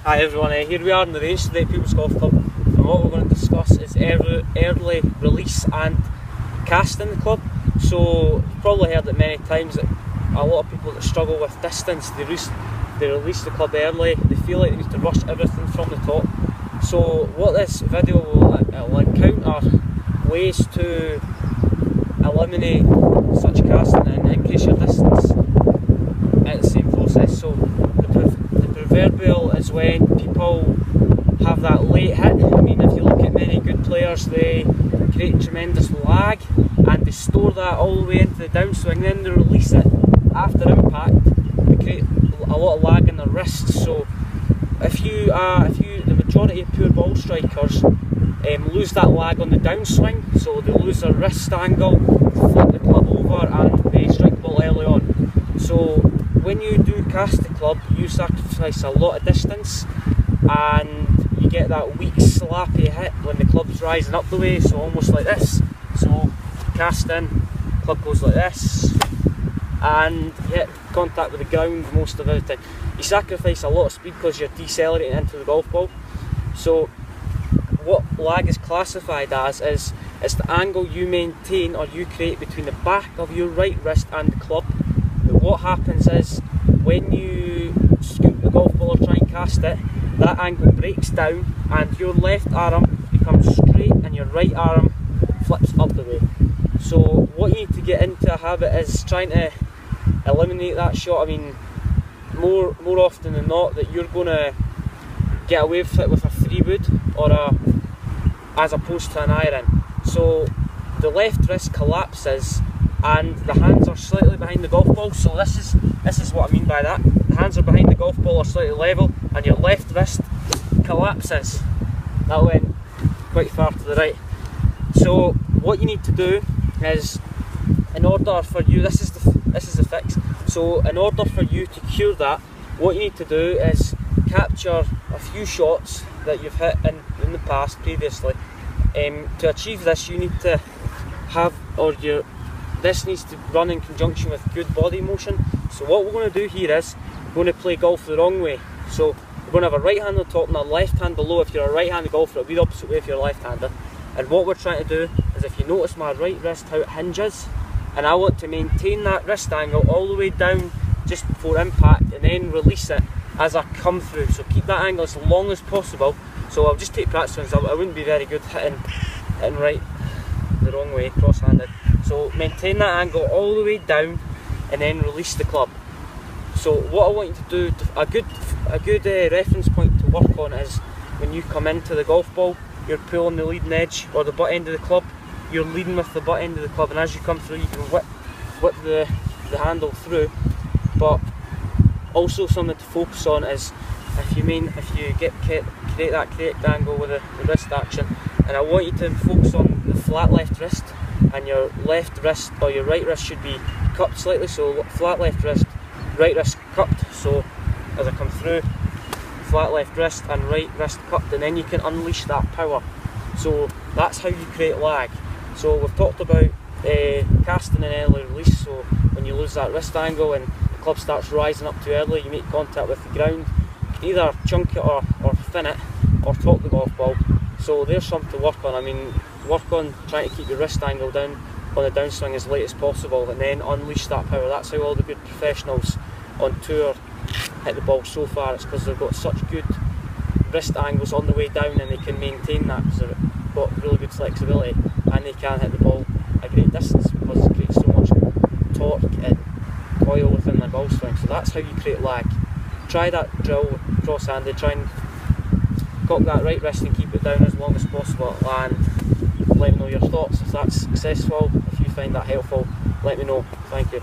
Hi everyone, here we are in the race today, People's Golf Club, and what we're going to discuss is early release and cast in the club. So you've probably heard it many times that a lot of people that struggle with distance, they release the club early, they feel like they need to rush everything from the top. So what this video will encounter ways to eliminate such casting and increase your distance at the same process. So the proverbial is when people have that late hit. I mean, if you look at many good players, they create tremendous lag and they store that all the way into the downswing, then they release it after impact. They create a lot of lag in their wrists. So the majority of pure ball strikers lose that lag on the downswing, so they lose their wrist angle, flip the club over and they strike the ball early on. So when you do cast the club, you sacrifice a lot of distance and you get that weak slappy hit when the club's rising up the way, so almost like this. So cast in, club goes like this and you hit contact with the ground most of the time. You sacrifice a lot of speed because you're decelerating into the golf ball. So what lag is classified as is it's the angle you maintain or you create between the back of your right wrist and the club. But what happens is when you scoop the golf ball or try and cast it, that angle breaks down and your left arm becomes straight and your right arm flips up the way. So what you need to get into a habit is trying to eliminate that shot. I mean, more often than not that you're going to get away with it with a 3-wood or as opposed to an iron. So the left wrist collapses and the hands are slightly behind the golf ball. So this is what I mean by that. The hands are behind the golf ball or slightly level and your left wrist collapses. That went quite far to the right. So what you need to do is, in order for you, this is the fix. So in order for you to cure that, what you need to do is capture a few shots that you've hit in the past previously. To achieve this, you need to have, this needs to run in conjunction with good body motion. So what we're going to do here is we're going to play golf the wrong way. So we're going to have a right hand on top and a left hand below. If you're a right-handed golfer, it'll be the opposite way if you're a left-hander. And what we're trying to do is, if you notice my right wrist how it hinges, and I want to maintain that wrist angle all the way down just before impact and then release it as I come through. So keep that angle as long as possible. So I'll just take practice ones. I wouldn't be very good hitting right the wrong way, cross-handed. So maintain that angle all the way down and then release the club. So what I want you to do, a good reference point to work on is when you come into the golf ball, you're pulling the leading edge or the butt end of the club. You're leading with the butt end of the club, and as you come through you can whip the handle through. But also something to focus on is if you create that correct angle with the wrist action, and I want you to focus on the flat left wrist, and your left wrist or your right wrist should be cupped slightly. So flat left wrist, right wrist cupped. So as I come through, flat left wrist and right wrist cupped, and then you can unleash that power. So that's how you create lag. So we've talked about casting an early release. So when you lose that wrist angle and the club starts rising up too early, you make contact with the ground, you can either chunk it or thin it or top the golf ball. So there's something to work on. I mean, work on trying to keep your wrist angle down on the downswing as late as possible and then unleash that power. That's how all the good professionals on tour hit the ball so far. It's because they've got such good wrist angles on the way down and they can maintain that because they've got really good flexibility and they can hit the ball a great distance because it creates so much torque and coil within the ball swing. So that's how you create lag. Try that drill cross-handed, try and cock that right wrist and keep it down as long as possible at land. Let me know your thoughts if that's successful. If you find that helpful, let me know. Thank you.